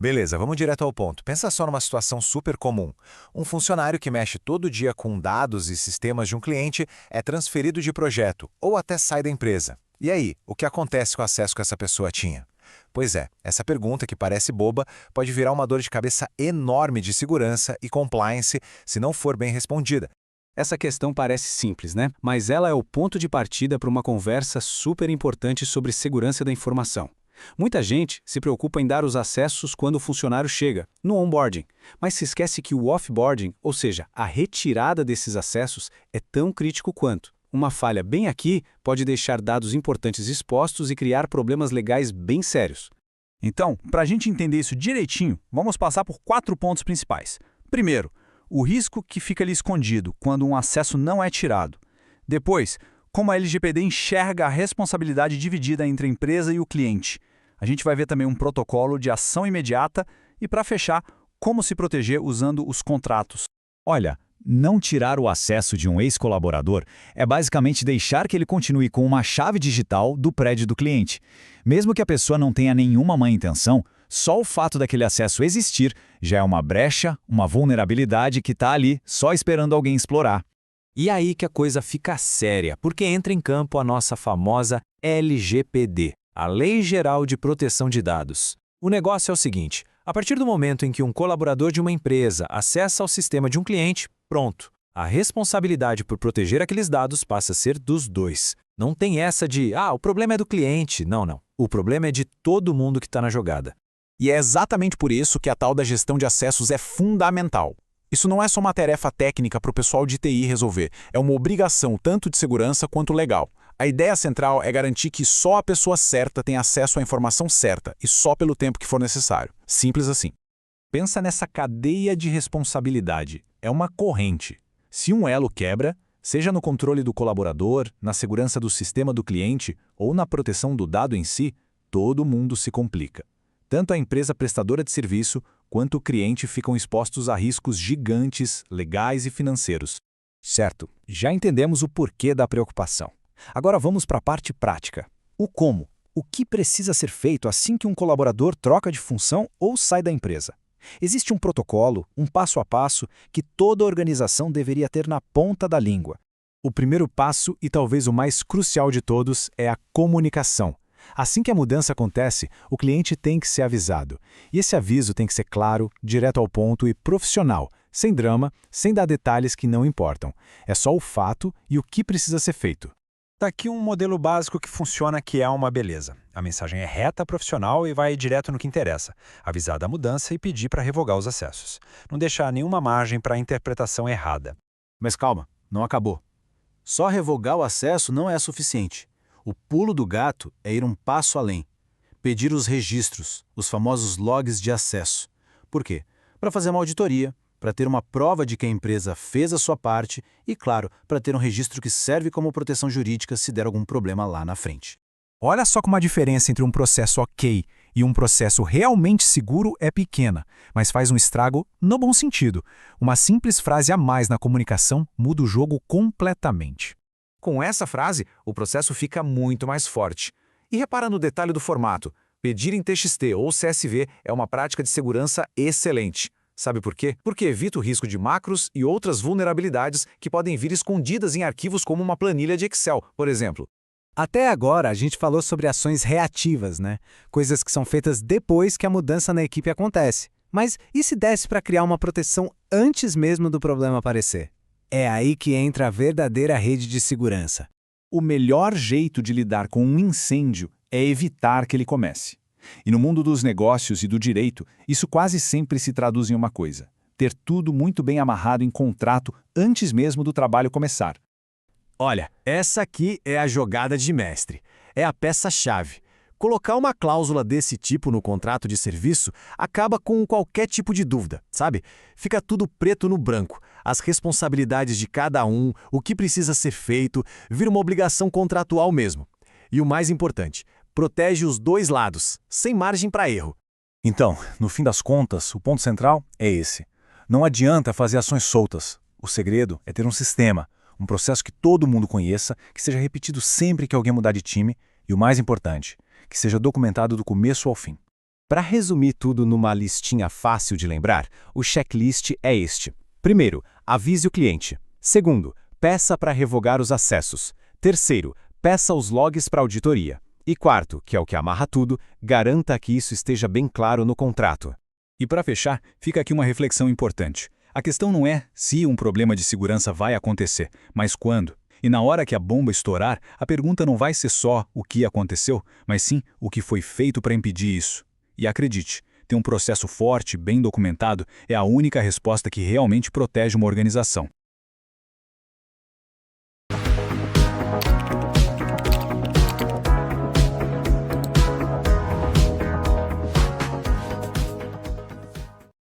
Beleza, vamos direto ao ponto. Pensa só numa situação super comum. Um funcionário que mexe todo dia com dados e sistemas de um cliente é transferido de projeto ou até sai da empresa. E aí, o que acontece com o acesso que essa pessoa tinha? Pois é, essa pergunta, que parece boba, pode virar uma dor de cabeça enorme de segurança e compliance se não for bem respondida. Essa questão parece simples, né? Mas ela é o ponto de partida para uma conversa super importante sobre segurança da informação. Muita gente se preocupa em dar os acessos quando o funcionário chega, no onboarding, mas se esquece que o offboarding, ou seja, a retirada desses acessos, é tão crítico quanto. Uma falha bem aqui pode deixar dados importantes expostos e criar problemas legais bem sérios. Então, para a gente entender isso direitinho, vamos passar por 4 pontos principais. Primeiro, o risco que fica ali escondido quando um acesso não é tirado. Depois, como a LGPD enxerga a responsabilidade dividida entre a empresa e o cliente. A gente vai ver também um protocolo de ação imediata e, para fechar, como se proteger usando os contratos. Olha, não tirar o acesso de um ex-colaborador é basicamente deixar que ele continue com uma chave digital do prédio do cliente. Mesmo que a pessoa não tenha nenhuma má intenção, só o fato daquele acesso existir já é uma brecha, uma vulnerabilidade que está ali só esperando alguém explorar. E aí que a coisa fica séria, porque entra em campo a nossa famosa LGPD, a Lei Geral de Proteção de Dados. O negócio é o seguinte: a partir do momento em que um colaborador de uma empresa acessa ao sistema de um cliente, pronto. A responsabilidade por proteger aqueles dados passa a ser dos dois. Não tem essa de, o problema é do cliente. Não, não. O problema é de todo mundo que está na jogada. E é exatamente por isso que a tal da gestão de acessos é fundamental. Isso não é só uma tarefa técnica para o pessoal de TI resolver, é uma obrigação tanto de segurança quanto legal. A ideia central é garantir que só a pessoa certa tem acesso à informação certa e só pelo tempo que for necessário. Simples assim. Pensa nessa cadeia de responsabilidade. É uma corrente. Se um elo quebra, seja no controle do colaborador, na segurança do sistema do cliente ou na proteção do dado em si, todo mundo se complica. Tanto a empresa prestadora de serviço quanto o cliente ficam expostos a riscos gigantes, legais e financeiros. Certo, já entendemos o porquê da preocupação. Agora vamos para a parte prática. O como? O que precisa ser feito assim que um colaborador troca de função ou sai da empresa? Existe um protocolo, um passo a passo, que toda organização deveria ter na ponta da língua. O primeiro passo, e talvez o mais crucial de todos, é a comunicação. Assim que a mudança acontece, o cliente tem que ser avisado. E esse aviso tem que ser claro, direto ao ponto e profissional, sem drama, sem dar detalhes que não importam. É só o fato e o que precisa ser feito. Tá aqui um modelo básico que funciona, que é uma beleza. A mensagem é reta, profissional e vai direto no que interessa. Avisar da mudança e pedir para revogar os acessos. Não deixar nenhuma margem para interpretação errada. Mas calma, não acabou. Só revogar o acesso não é suficiente. O pulo do gato é ir um passo além. Pedir os registros, os famosos logs de acesso. Por quê? Para fazer uma auditoria, para ter uma prova de que a empresa fez a sua parte e, claro, para ter um registro que serve como proteção jurídica se der algum problema lá na frente. Olha só como a diferença entre um processo ok e um processo realmente seguro é pequena, mas faz um estrago no bom sentido. Uma simples frase a mais na comunicação muda o jogo completamente. Com essa frase, o processo fica muito mais forte. E repara no detalhe do formato. Pedir em TXT ou CSV é uma prática de segurança excelente. Sabe por quê? Porque evita o risco de macros e outras vulnerabilidades que podem vir escondidas em arquivos como uma planilha de Excel, por exemplo. Até agora, a gente falou sobre ações reativas, né? Coisas que são feitas depois que a mudança na equipe acontece. Mas e se desse para criar uma proteção antes mesmo do problema aparecer? É aí que entra a verdadeira rede de segurança. O melhor jeito de lidar com um incêndio é evitar que ele comece. E no mundo dos negócios e do direito, isso quase sempre se traduz em uma coisa: ter tudo muito bem amarrado em contrato antes mesmo do trabalho começar. Olha, essa aqui é a jogada de mestre. É a peça-chave. Colocar uma cláusula desse tipo no contrato de serviço acaba com qualquer tipo de dúvida, sabe? Fica tudo preto no branco. As responsabilidades de cada um, o que precisa ser feito, vira uma obrigação contratual mesmo. E o mais importante, protege os dois lados, sem margem para erro. Então, no fim das contas, o ponto central é esse. Não adianta fazer ações soltas. O segredo é ter um sistema, um processo que todo mundo conheça, que seja repetido sempre que alguém mudar de time e, o mais importante, que seja documentado do começo ao fim. Para resumir tudo numa listinha fácil de lembrar, o checklist é este. Primeiro, avise o cliente. Segundo, peça para revogar os acessos. Terceiro, peça os logs para auditoria. E quarto, que é o que amarra tudo, garanta que isso esteja bem claro no contrato. E para fechar, fica aqui uma reflexão importante. A questão não é se um problema de segurança vai acontecer, mas quando. E na hora que a bomba estourar, a pergunta não vai ser só o que aconteceu, mas sim o que foi feito para impedir isso. E acredite, ter um processo forte, bem documentado, é a única resposta que realmente protege uma organização.